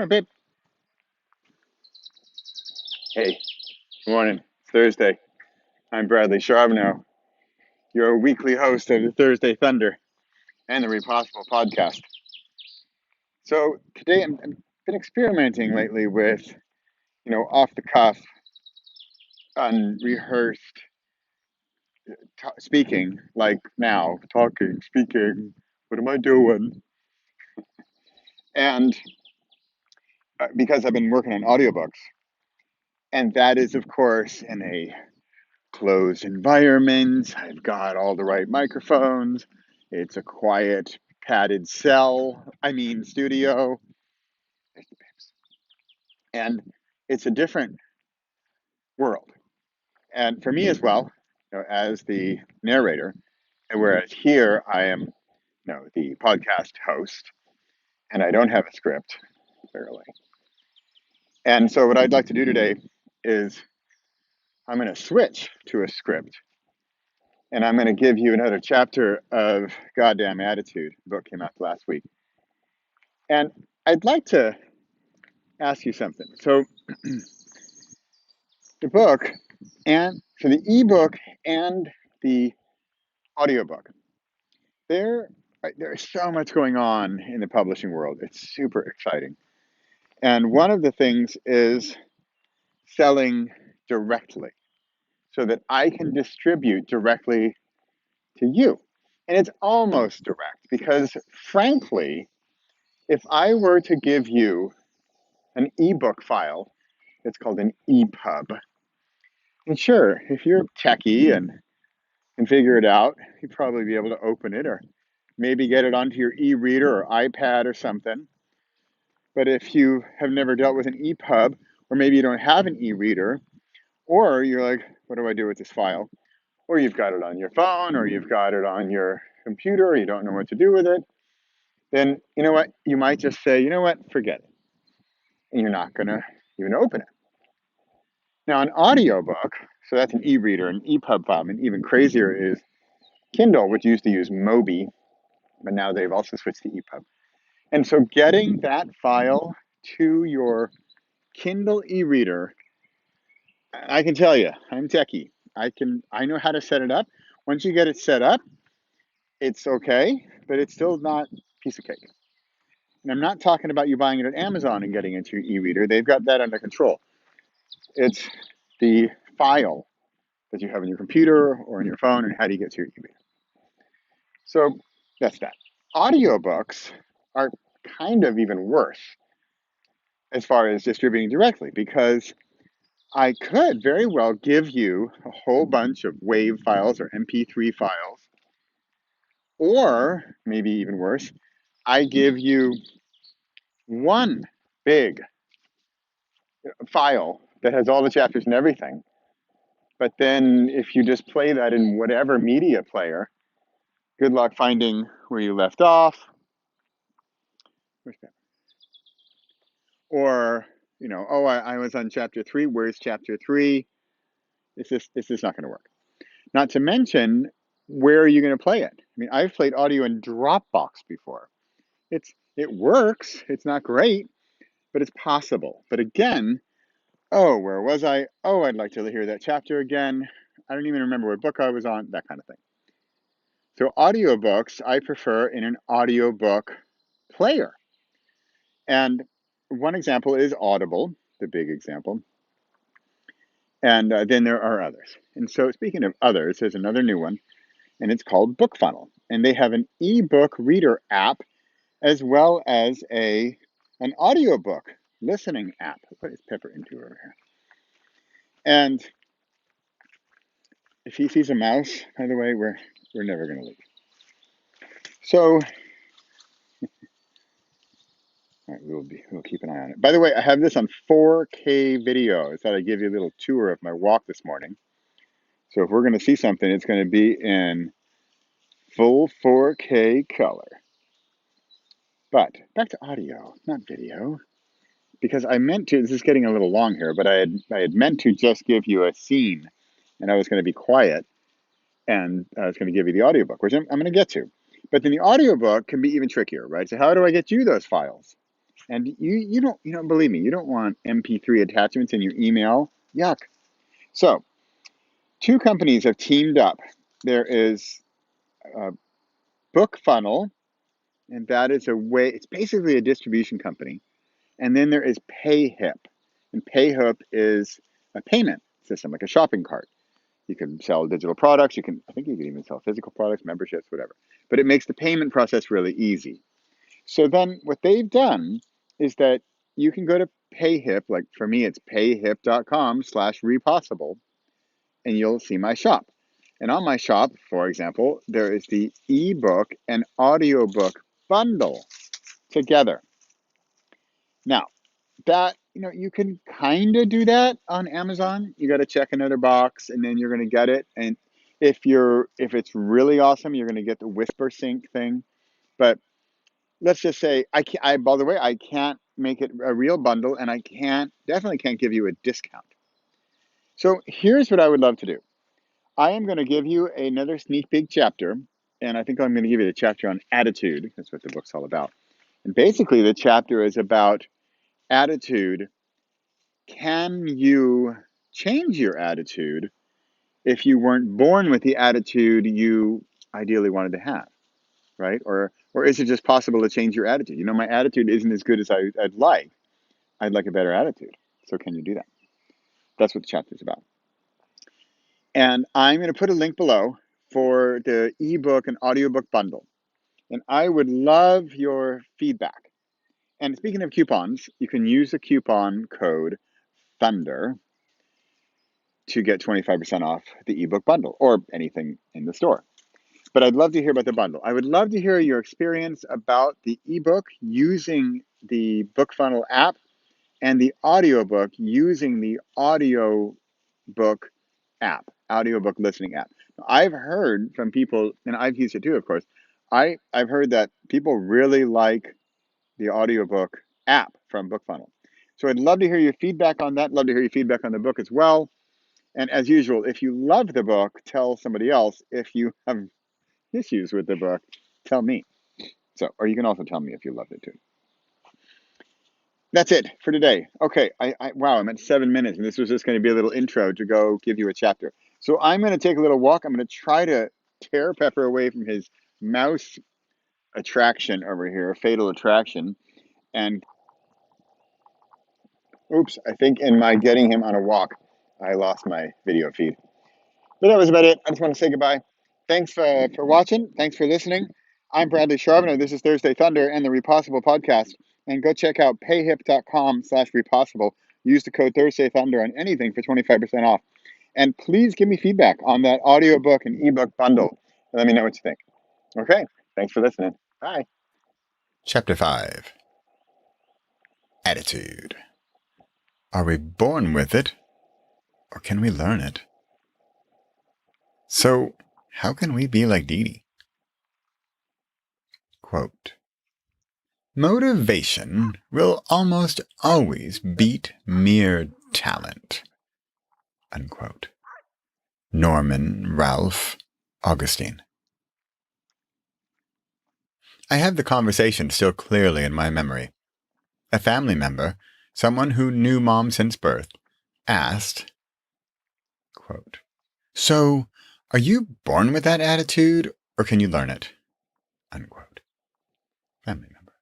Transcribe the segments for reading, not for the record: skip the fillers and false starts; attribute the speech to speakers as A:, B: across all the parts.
A: Come on, babe. Hey, good morning. It's Thursday. I'm Bradley Charbonneau, your weekly host of the Thursday Thunder and the Read Possible podcast. So today I've been experimenting lately with, off the cuff, unrehearsed speaking, like now, talking, speaking. What am I doing? And because I've been working on audiobooks, and that is, of course, in a closed environment. I've got all the right microphones. It's a quiet, padded studio. And it's a different world. And for me as well, as the narrator, and whereas here I am, the podcast host, and I don't have a script, clearly. And so what I'd like to do today is I'm going to switch to a script. And I'm going to give you another chapter of Goddamn Attitude. The book came out last week. And I'd like to ask you something. So the book, and so the ebook and the audiobook, there's so much going on in the publishing world. It's super exciting. And one of the things is selling directly so that I can distribute directly to you. And it's almost direct because, frankly, if I were to give you an ebook file, it's called an EPUB. And sure, if you're techie and can figure it out, you'd probably be able to open it or maybe get it onto your e-reader or iPad or something. But if you have never dealt with an EPUB, or maybe you don't have an e-reader, or you're like, what do I do with this file? Or you've got it on your phone, or you've got it on your computer, or you don't know what to do with it, then you know what? You might just say, you know what? Forget it. And you're not going to even open it. Now, an audiobook, so that's an e-reader, an EPUB file, and even crazier is Kindle, which used to use Mobi, but now they've also switched to EPUB. And so getting that file to your Kindle e-reader, I can tell you, I'm techie. I know how to set it up. Once you get it set up, it's okay, but it's still not a piece of cake. And I'm not talking about you buying it at Amazon and getting into your e-reader. They've got that under control. It's the file that you have on your computer or on your phone, and how do you get to your e-reader? So that's that. Audiobooks are kind of even worse as far as distributing directly, because I could very well give you a whole bunch of WAV files or MP3 files, or maybe even worse, I give you one big file that has all the chapters and everything. But then if you just play that in whatever media player, good luck finding where you left off. Or, I was on chapter 3. Where's chapter 3? This is not going to work. Not to mention, where are you going to play it? I mean, I've played audio in Dropbox before. It works. It's not great, but it's possible. But again, where was I? Oh, I'd like to hear that chapter again. I don't even remember what book I was on, that kind of thing. So audiobooks, I prefer in an audiobook player. And one example is Audible, the big example. And then there are others. And so speaking of others, there's another new one, and it's called BookFunnel. And they have an ebook reader app as well as an audiobook listening app. What is Pepper into over here? And if he sees a mouse, by the way, we're never going to leave. So all right, we'll keep an eye on it. By the way, I have this on 4K video. I thought I'd give you a little tour of my walk this morning. So if we're going to see something, it's going to be in full 4K color. But back to audio, not video, because I meant to. This is getting a little long here, but I had meant to just give you a scene, and I was going to be quiet, and I was going to give you the audiobook, which I'm going to get to. But then the audiobook can be even trickier, right? So how do I get you those files? And you don't believe me, you don't want MP3 attachments in your email. Yuck. So two companies have teamed up. There is a Book Funnel, and that is a way, it's basically a distribution company. And then there is PayHip. And PayHip is a payment system, like a shopping cart. You can sell digital products. I think you can even sell physical products, memberships, whatever. But it makes the payment process really easy. So then what they've done is that you can go to PayHip, like for me, it's payhip.com/repossible, and you'll see my shop. And on my shop, for example, there is the ebook and audiobook bundle together. Now, that, you can kind of do that on Amazon. You got to check another box and then you're going to get it. And if it's really awesome, you're going to get the Whisper Sync thing. But let's just say by the way, I can't make it a real bundle, and I definitely can't give you a discount. So here's what I would love to do. I am going to give you another sneak peek chapter, and I think I'm going to give you the chapter on attitude. That's what the book's all about. And basically the chapter is about attitude. Can you change your attitude if you weren't born with the attitude you ideally wanted to have, right? Or is it just possible to change your attitude? My attitude isn't as good as I'd like. I'd like a better attitude. So can you do that? That's what the chapter is about. And I'm going to put a link below for the ebook and audiobook bundle. And I would love your feedback. And speaking of coupons, you can use the coupon code THUNDER to get 25% off the ebook bundle or anything in the store. But I'd love to hear about the bundle. I would love to hear your experience about the ebook using the Book Funnel app and the audiobook using the audiobook listening app. I've heard from people, and I've used it too, of course. I've heard that people really like the audiobook app from Book Funnel. So I'd love to hear your feedback on that. Love to hear your feedback on the book as well. And as usual, if you love the book, tell somebody else. If you have issues with the book, tell me. Or you can also tell me if you loved it too. That's it for today. Okay, wow, I'm at 7 minutes, and this was just going to be a little intro to go give you a chapter. So I'm going to take a little walk. I'm going to try to tear Pepper away from his mouse attraction over here, fatal attraction. And oops, I think in my getting him on a walk, I lost my video feed. But that was about it. I just want to say goodbye. Thanks for watching. Thanks for listening. I'm Bradley Charbonneau. This is Thursday Thunder and the Repossible podcast. And go check out payhip.com/repossible. Use the code Thursday Thunder on anything for 25% off. And please give me feedback on that audiobook and ebook bundle. Let me know what you think. Okay. Thanks for listening. Bye.
B: Chapter 5. Attitude. Are we born with it, or can we learn it? So, how can we be like Dee Dee? Quote, motivation will almost always beat mere talent. Unquote. Norman Ralph Augustine. I have the conversation still clearly in my memory. A family member, someone who knew Mom since birth, asked, quote, so, are you born with that attitude, or can you learn it? Unquote. Family member.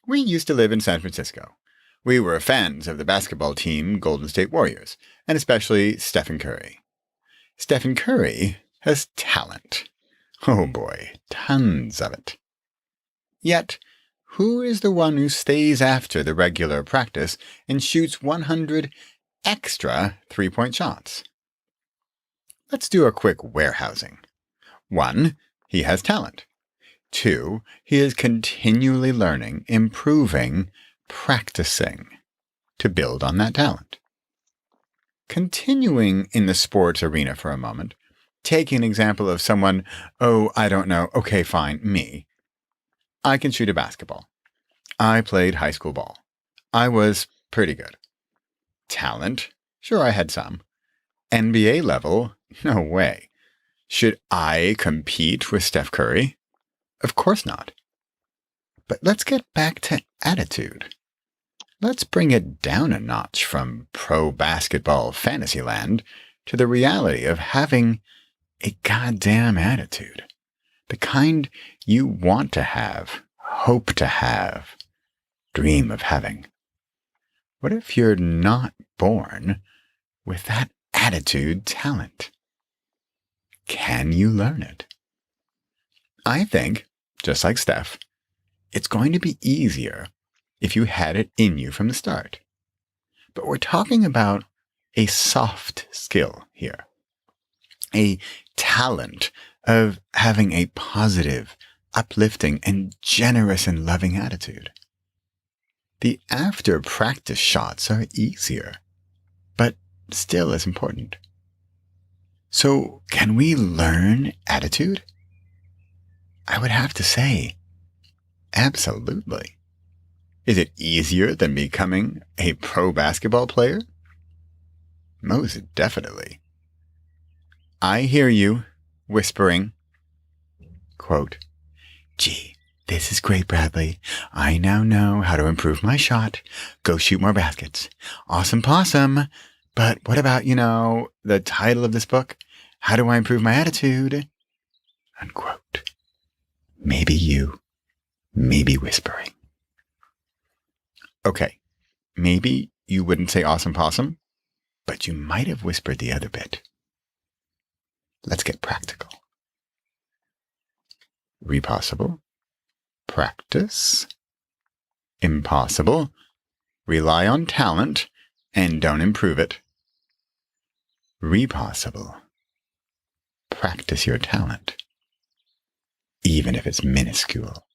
B: We used to live in San Francisco. We were fans of the basketball team Golden State Warriors, and especially Stephen Curry. Stephen Curry has talent. Oh boy, tons of it. Yet, who is the one who stays after the regular practice and shoots 100 extra three-point shots? Let's do a quick warehousing. 1, he has talent. 2, he is continually learning, improving, practicing to build on that talent. Continuing in the sports arena for a moment, take an example of someone, I don't know, okay, fine, me. I can shoot a basketball. I played high school ball. I was pretty good. Talent? Sure, I had some. NBA level? No way. Should I compete with Steph Curry? Of course not. But let's get back to attitude. Let's bring it down a notch from pro basketball fantasyland to the reality of having a goddamn attitude. The kind you want to have, hope to have, dream of having. What if you're not born with that attitude talent? Can you learn it? I think, just like Steph, it's going to be easier if you had it in you from the start. But we're talking about a soft skill here, a talent of having a positive, uplifting, and generous and loving attitude. The after practice shots are easier, but still as important. So, can we learn attitude? I would have to say, absolutely. Is it easier than becoming a pro basketball player? Most definitely. I hear you whispering, quote, "Gee, this is great, Bradley. I now know how to improve my shot. Go shoot more baskets. Awesome possum. But what about, the title of this book? How do I improve my attitude?" Unquote. Maybe you may be whispering. Okay, maybe you wouldn't say awesome possum, but you might have whispered the other bit. Let's get practical. Repossible. Practice. Impossible. Rely on talent and don't improve it. Repossible. Practice your talent, even if it's minuscule.